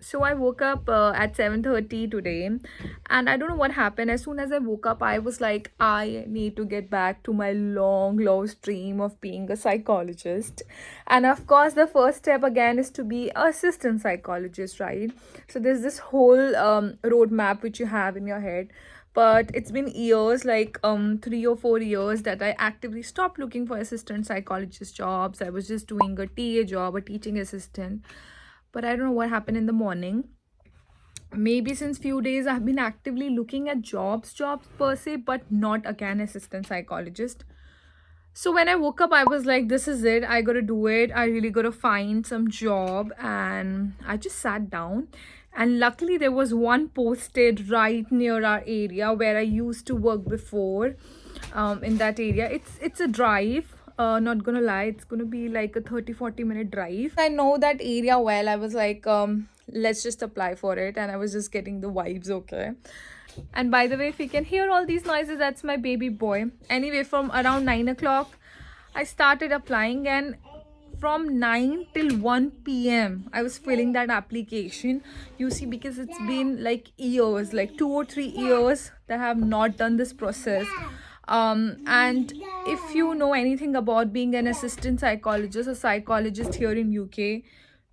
So I woke up at 7:30 today, and I don't know what happened. As soon as I woke up, I was like, I need to get back to my long lost dream of being a psychologist. And of course, the first step again is to be assistant psychologist, right? So there's this whole roadmap which you have in your head. But it's been years, like 3 or 4 years, that I actively stopped looking for assistant psychologist jobs. I was just doing a TA job, a teaching assistant, but I don't know what happened in the morning. Maybe since few days I've been actively looking at jobs per se, but not again assistant psychologist. So when I woke up, I was like, this is it, I gotta do it, I really gotta find some job. And I just sat down, and luckily there was one posted right near our area where I used to work before. In that area, it's a drive, not gonna lie, it's gonna be like a 30-40 minute drive. I know that area well. I was like, let's just apply for it, and I was just getting the vibes. Okay. And by the way, if you can hear all these noises, that's my baby boy. Anyway, from around 9 o'clock I started applying, and from 9 till 1 p.m. I was filling that application. You see, because it's been like years, like 2 or 3 years that I have not done this process. And if you know anything about being an assistant psychologist or psychologist here in UK,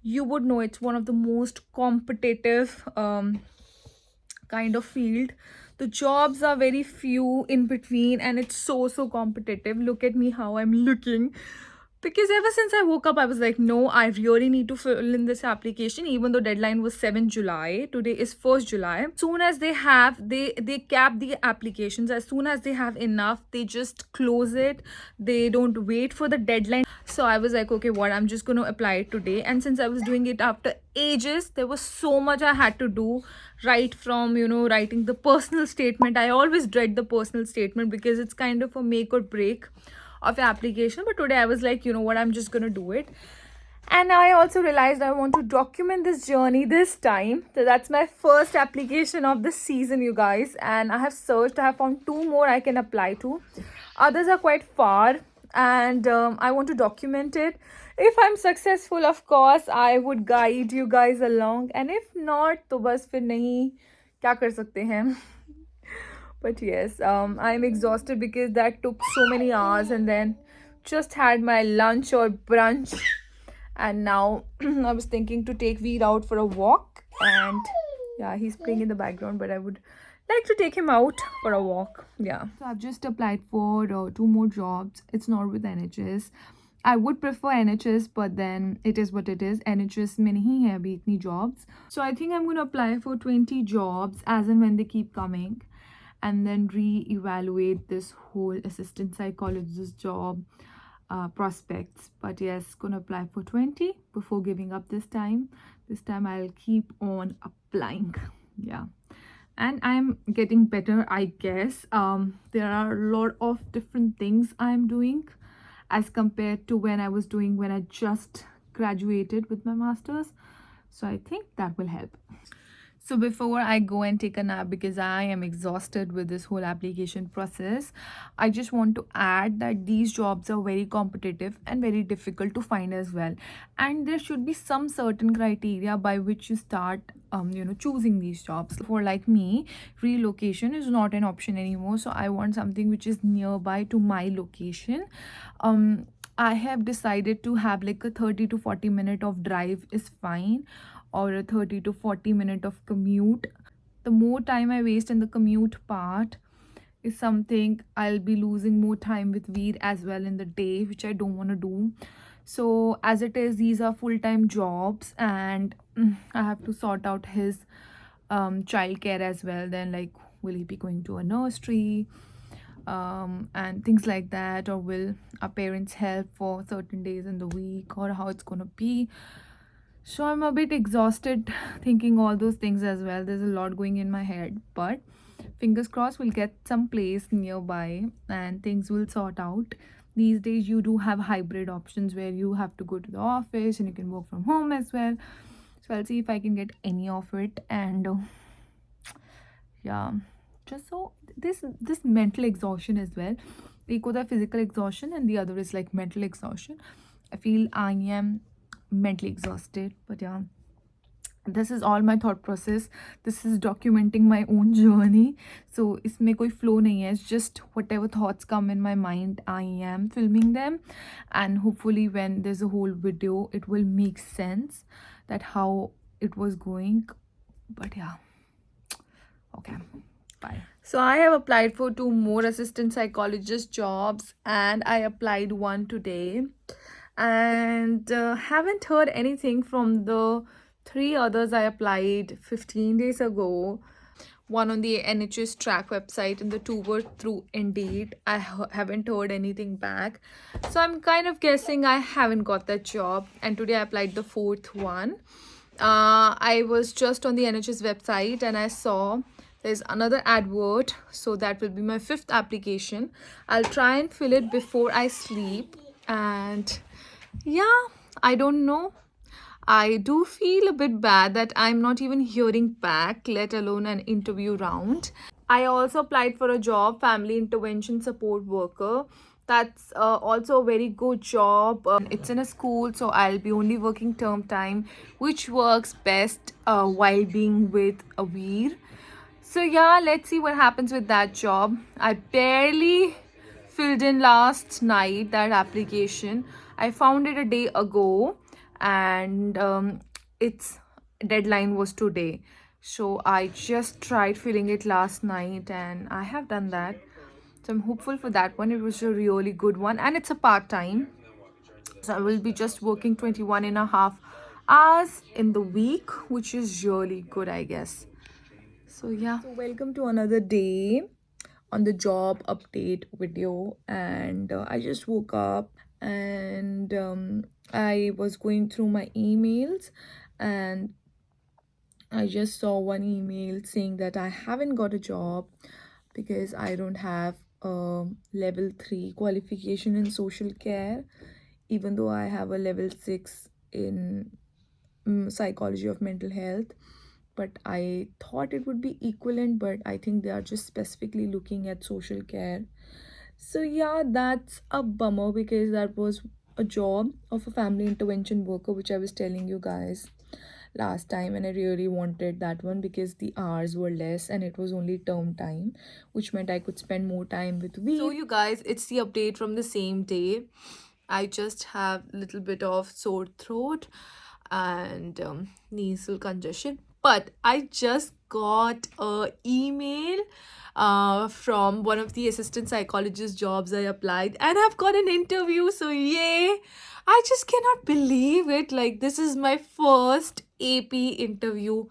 you would know it's one of the most competitive kind of field. The jobs are very few in between, and it's so competitive. Look at me, how I'm looking. Because ever since I woke up, I was like, no, I really need to fill in this application, even though deadline was 7 July. Today is 1st July. Soon as they cap the applications. As soon as they have enough, they just close it. They don't wait for the deadline. So I was like, okay, what, I'm just going to apply it today. And since I was doing it after ages, there was so much I had to do, right from, writing the personal statement. I always dread the personal statement because it's kind of a make or break of your application. But today I was like, you know what, I'm just gonna do it. And I also realized I want to document this journey this time. So that's my first application of this season, you guys. And I have searched, I have found two more I can apply to. Others are quite far, and I want to document it. If I'm successful, of course, I would guide you guys along. And if not, तो बस फिर नहीं, क्या कर सकते हैं. But yes, I'm exhausted because that took so many hours, and then just had my lunch or brunch. And now I was thinking to take Veer out for a walk. And yeah, he's playing in the background, but I would like to take him out for a walk. Yeah. So I've just applied for two more jobs. It's not with NHS. I would prefer NHS, but then it is what it is. NHS में नहीं है अभी इतनी jobs. So I think I'm going to apply for 20 jobs as and when they keep coming, and then re-evaluate this whole assistant psychologist job prospects. But yes, gonna apply for 20 before giving up this time. This time I'll keep on applying. Yeah. And I'm getting better, I guess. There are a lot of different things I'm doing as compared to when I just graduated with my master's. So I think that will help. So before I go and take a nap, because I am exhausted with this whole application process, I just want to add that these jobs are very competitive and very difficult to find as well. And there should be some certain criteria by which you start choosing these jobs. For like me, relocation is not an option anymore. So I want something which is nearby to my location. I have decided to have like a 30 to 40 minute of drive is fine, or a 30 to 40 minute of commute. The more time I waste in the commute part is something I'll be losing more time with Veer as well in the day, which I don't want to do. So as it is, these are full-time jobs, and I have to sort out his childcare as well. Then, like, will he be going to a nursery, and things like that, or will our parents help for certain days in the week, or how it's gonna be. So I'm a bit exhausted thinking all those things as well. There's a lot going in my head, but fingers crossed we'll get some place nearby and things will sort out. These days you do have hybrid options where you have to go to the office and you can work from home as well. So I'll see if I can get any of it. And yeah, just so this mental exhaustion as well. एक होता है physical exhaustion and the other is like mental exhaustion. I feel I am mentally exhausted, but yeah, this is all my thought process. This is documenting my own journey. So isme koi flow nahi hai. It's just whatever thoughts come in my mind, I am filming them, and hopefully when there's a whole video it will make sense that how it was going. But yeah, okay, bye. So I have applied for 2 more assistant psychologist jobs, and I applied one today, and haven't heard anything from the 3 others I applied 15 days ago. One on the NHS track website, and the 2 were through Indeed. I haven't heard anything back. So I'm kind of guessing I haven't got that job. And today I applied the 4th one. I was just on the NHS website and I saw there's another advert. So that will be my 5th application. I'll try and fill it before I sleep. And yeah, I don't know. I do feel a bit bad that I'm not even hearing back, let alone an interview round. I also applied for a job, family intervention support worker. That's also a very good job. It's in a school, so I'll be only working term time, which works best while being with a Veer. So yeah, let's see what happens with that job. I barely filled in last night that application. I found it a day ago, and its deadline was today. So I just tried filling it last night and I have done that. So I'm hopeful for that one. It was a really good one, and it's a part-time. So I will be just working 21 and a half hours in the week, which is really good, I guess. So yeah, so welcome to another day on the job update video. And I just woke up, and I was going through my emails, and I just saw one email saying that I haven't got a job because I don't have a level 3 qualification in social care, even though I have a level 6 in psychology of mental health. But I thought it would be equivalent, but I think they are just specifically looking at social care. So yeah, that's a bummer because that was a job of a family intervention worker, which I was telling you guys last time, and I really wanted that one because the hours were less and it was only term time, which meant I could spend more time with we. So you guys, it's the update from the same day. I just have a little bit of sore throat and nasal congestion, but I just got a email from one of the assistant psychologist jobs I applied, and I've got an interview. So yay! I just cannot believe it. Like, this is my first AP interview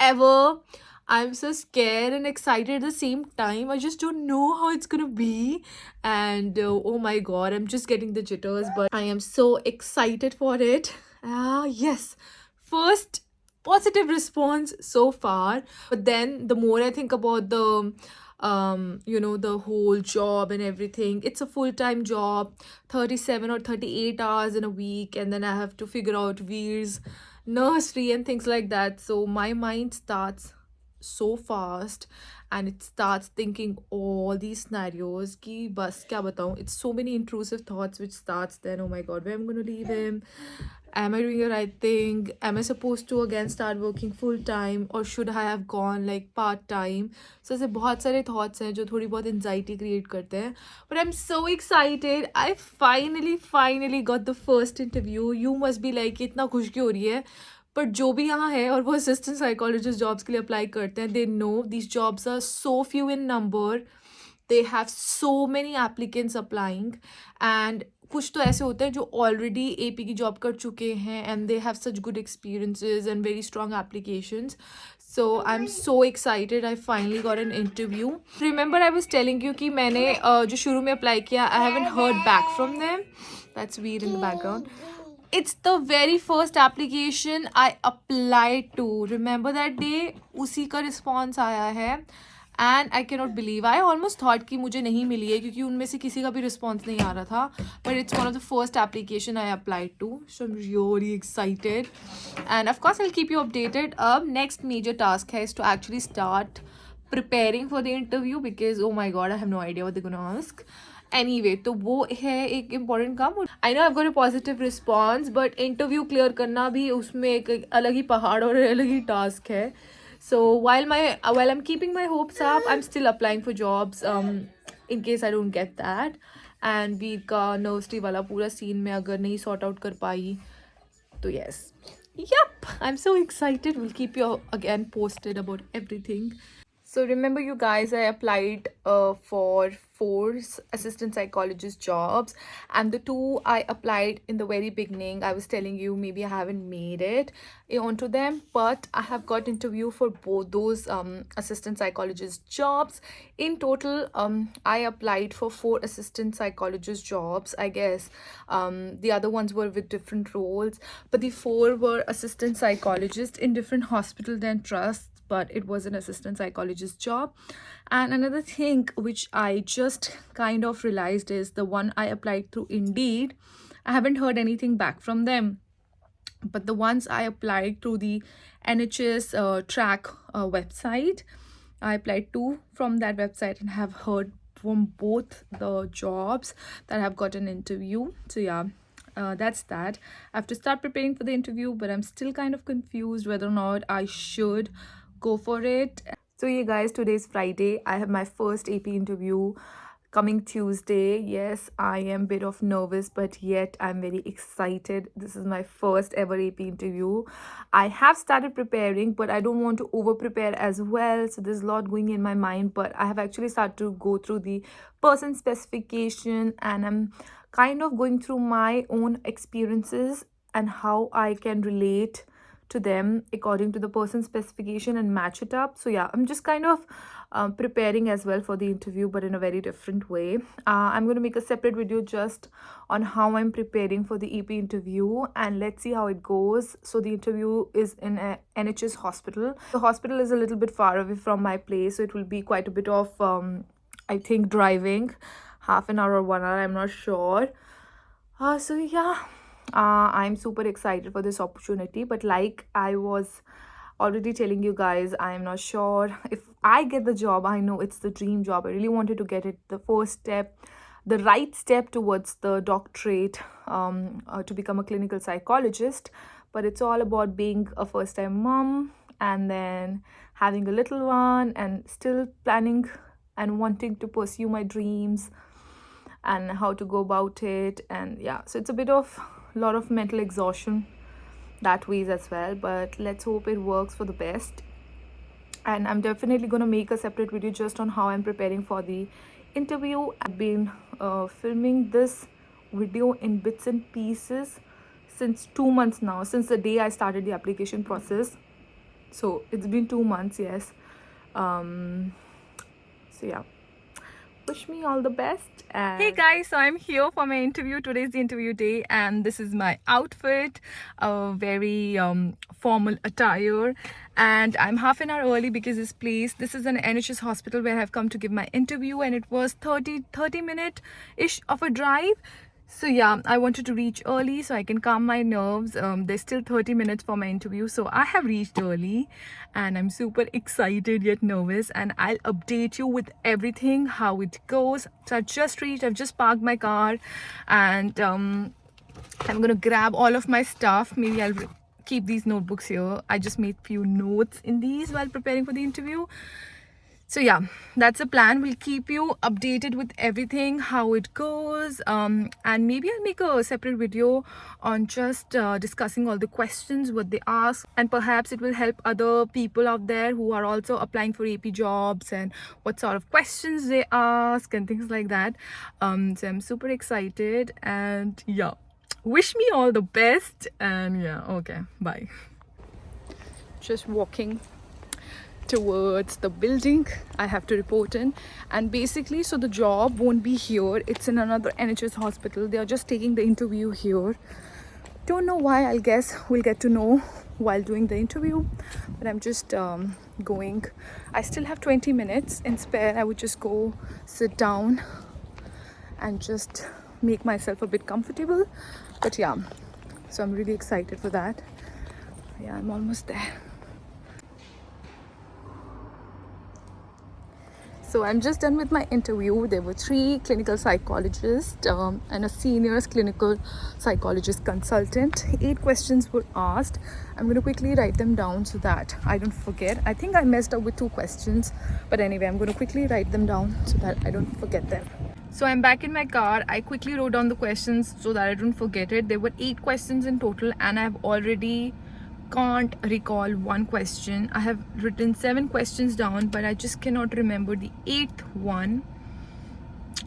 ever. I'm so scared and excited at the same time. I just don't know how it's gonna be. And oh my god, I'm just getting the jitters, but I am so excited for it. Yes, first positive response so far. But then the more I think about the the whole job and everything, it's a full-time job, 37 or 38 hours in a week, and then I have to figure out Veer's nursery and things like that. So my mind starts so fast, and it starts thinking all these scenarios ki bas kya batao. It's so many intrusive thoughts which starts then. Oh my god, where I'm going to leave him, am I doing the right thing, am I supposed to again start working full time, or should I have gone like part time. So ऐसे बहुत सारे thoughts हैं जो थोड़ी बहुत anxiety create करते हैं. But I'm so excited. I finally got the first interview. You must be like इतना खुश क्यों हो रही है. बट जो भी यहाँ है और वो असिस्टेंट साइकोलॉजिस्ट जॉब्स के लिए अप्लाई करते हैं, they know these jobs are so few in number. They have so many applicants applying, and कुछ तो ऐसे होते हैं जो ऑलरेडी AP की जॉब कर चुके हैं and they have such good experiences and very strong applications. So I'm so excited. I finally got an interview. Remember I was telling you कि मैंने जो शुरू में अप्लाई किया, I haven't heard back from them. That's weird in the background. It's the very first application I applied to. Remember that day? उसी का response आया है. And I cannot believe, I almost thought कि मुझे नहीं मिली है क्योंकि उनमें से किसी का भी response नहीं आ रहा था. But it's one of the first application I applied to. So I'm really excited. And of course I'll keep you updated. Next major task is to actually start preparing for the interview because oh my god, I have no idea what they're gonna ask. Anyway तो वो है एक important काम. I know I got a positive response, but interview clear करना भी उसमें एक अलग ही पहाड़ और अलग ही टास्क है. So while I'm keeping my hopes up, I'm still applying for jobs in case I don't get that. And वीर का नर्सरी वाला पूरा सीन में अगर नहीं सॉर्ट आउट कर पाई तो yes. Yep, I'm so excited. We'll keep you again posted about everything. So remember you guys, I applied for four assistant psychologist jobs, and the two I applied in the very beginning, I was telling you maybe I haven't made it onto them, but I have got interview for both those assistant psychologist jobs. In total, I applied for four assistant psychologist jobs, I guess. The other ones were with different roles, but the four were assistant psychologists in different hospitals and trusts, but it was an assistant psychologist job. And another thing which I just kind of realized is the one I applied through Indeed, I haven't heard anything back from them. But the ones I applied through the NHS track website, I applied two from that website and have heard from both the jobs that I have got an interview. So yeah, that's that. I have to start preparing for the interview, but I'm still kind of confused whether or not I should go for it. So yeah guys, today is Friday. I have my first AP interview coming Tuesday. Yes, I am a bit of nervous, but yet I'm very excited. This is my first ever AP interview. I have started preparing, but I don't want to over prepare as well, so there's a lot going in my mind. But I have actually started to go through the person specification, and I'm kind of going through my own experiences and how I can relate to them according to the person specification and match it up. So yeah, I'm just kind of preparing as well for the interview, but in a very different way. I'm going to make a separate video just on how I'm preparing for the EP interview, and let's see how it goes. So the interview is in a NHS hospital. The hospital is a little bit far away from my place, so it will be quite a bit of I think driving, half an hour or 1 hour, I'm not sure. So yeah, I'm super excited for this opportunity, but like I was already telling you guys, I'm not sure if I get the job. I know it's the dream job, I really wanted to get it, the first step, the right step towards the doctorate, to become a clinical psychologist. But it's all about being a first time mom and then having a little one and still planning and wanting to pursue my dreams and how to go about it. And yeah, so it's a bit of lot of mental exhaustion that ways as well, but let's hope it works for the best. And I'm definitely going to make a separate video just on how I'm preparing for the interview. I've been filming this video in bits and pieces since 2 months now, since the day I started the application process. So it's been 2 months, yes. So yeah, wish me all the best. And hey guys, so I'm here for my interview. Today's the interview day, and this is my outfit, a very formal attire, and I'm half an hour early because this is an NHS hospital where I've come to give my interview, and it was 30 minute ish of a drive. So yeah, I wanted to reach early so I can calm my nerves. There's still 30 minutes for my interview, so I have reached early and I'm super excited yet nervous, and I'll update you with everything, how it goes. So I've just reached, I've just parked my car, and I'm gonna grab all of my stuff. Maybe I'll keep these notebooks here. I just made few notes in these while preparing for the interview. So yeah, that's the plan. We'll keep you updated with everything, how it goes, and maybe I'll make a separate video on just discussing all the questions what they ask, and perhaps it will help other people out there who are also applying for AP jobs and what sort of questions they ask and things like that. So I'm super excited, and yeah, wish me all the best. And yeah, okay, bye. Just walking towards the building I have to report in, and basically, so the job won't be here, it's in another NHS hospital. They are just taking the interview here. Don't know why, I'll guess we'll get to know while doing the interview. But I'm just going. I still have 20 minutes in spare. I would just go sit down and just make myself a bit comfortable. But yeah, so I'm really excited for that. Yeah, I'm almost there. So I'm just done with my interview. There were 3 clinical psychologists and a senior clinical psychologist consultant. 8 questions were asked. I'm going to quickly write them down so that I don't forget. I think I messed up with 2 questions, but anyway, I'm going to quickly write them down so that I don't forget them. So I'm back in my car. I quickly wrote down the questions so that I don't forget it. There were 8 questions in total, and I've already can't recall one question. I have written 7 questions down, but I just cannot remember the 8th one.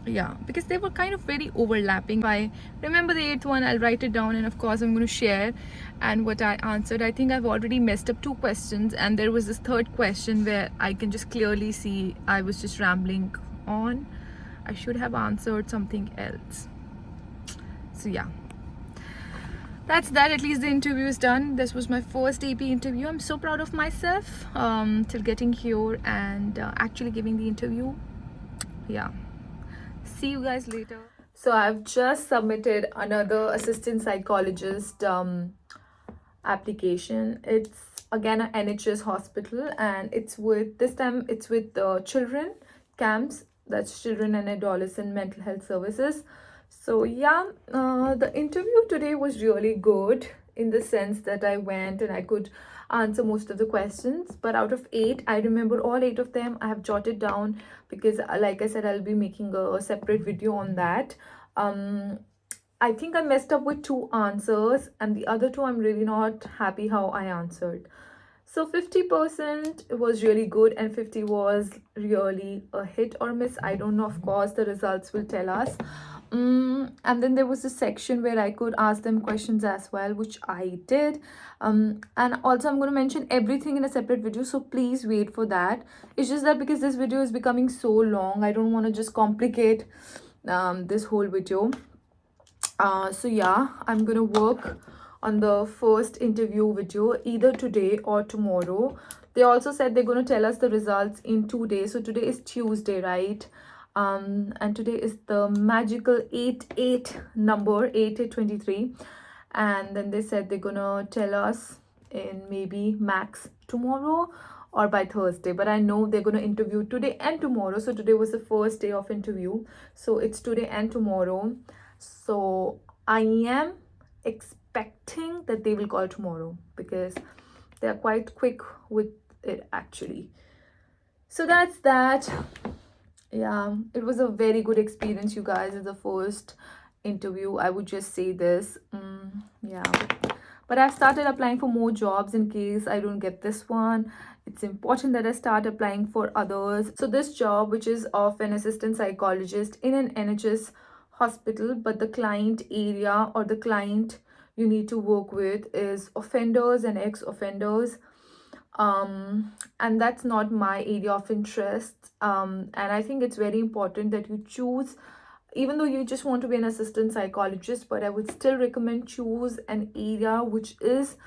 Yeah, because they were kind of very overlapping. If I remember the 8th one, I'll write it down, and of course I'm going to share and what I answered. I think I've already messed up 2 questions, and there was this 3rd question where I can just clearly see I was just rambling on. I should have answered something else. So yeah, that's that. At least the interview is done. This was my first AP interview. I'm so proud of myself till getting here and actually giving the interview. Yeah, see you guys later. So I've just submitted another assistant psychologist application. It's again an NHS hospital, and it's with, this time it's with children camps, that's children and adolescent mental health services. So yeah, the interview today was really good in the sense that I went and I could answer most of the questions, but out of 8, I remember all 8 of them. I have jotted down because like I said, I'll be making a separate video on that. I think I messed up with 2 answers, and the other 2 I'm really not happy how I answered. So 50% was really good and 50 was really a hit or miss. I don't know, of course the results will tell us. And then there was a section where I could ask them questions as well, which I did. And also I'm going to mention everything in a separate video, so please wait for that. It's just that because this video is becoming so long, I don't want to just complicate this whole video. So yeah, I'm gonna work on the first interview video either today or tomorrow. They also said they're going to tell us the results in 2 days. So today is Tuesday, right? And today is the magical 88 number, 8823. And then they said they're gonna tell us in maybe max tomorrow or by Thursday, but I know they're going to interview today and tomorrow. So today was the first day of interview, so it's today and tomorrow. So I am expecting that they will call tomorrow because they are quite quick with it actually. So that's that. Yeah, it was a very good experience, you guys. It's the first interview, I would just say this. Yeah, but I've started applying for more jobs in case I don't get this one. It's important that I start applying for others. So this job, which is of an assistant psychologist in an NHS hospital, but the client area or the client you need to work with is offenders and ex-offenders. And that's not my area of interest. And I think it's very important that you choose, even though you just want to be an assistant psychologist, but I would still recommend choose an area which is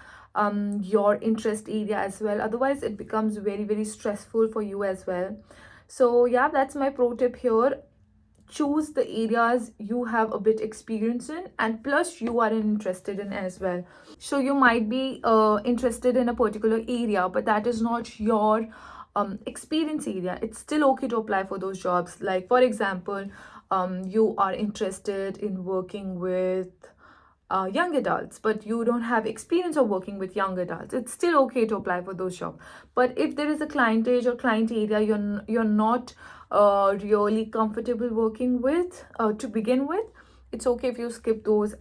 your interest area as well. Otherwise it becomes very, very stressful for you as well. So yeah, that's my pro tip here. Choose the areas you have a bit experience in, and plus you are interested in as well. So you might be interested in a particular area, but that is not your experience area. It's still okay to apply for those jobs. Like for example, you are interested in working with young adults, but you don't have experience of working with young adults. It's still okay to apply for those jobs. But if there is a clientage or client area you're not really comfortable working with to begin with, it's okay if you skip those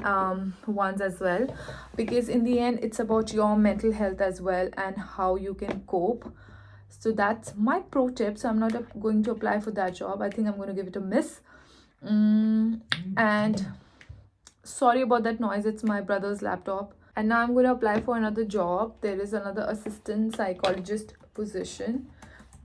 ones as well, because in the end it's about your mental health as well and how you can cope. So that's my pro tip. So I'm not going to apply for that job. I think I'm going to give it a miss. And sorry about that noise, it's my brother's laptop. And now I'm going to apply for another job. There is another assistant psychologist position.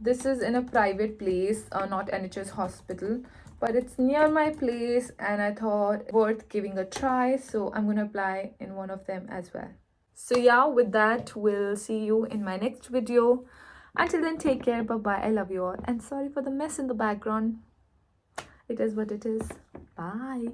This is in a private place, not NHS hospital, but it's near my place and I thought worth giving a try. So I'm going to apply in one of them as well. So yeah, with that, we'll see you in my next video. Until then, take care. Bye bye. I love you all. And sorry for the mess in the background. It is what it is. Bye.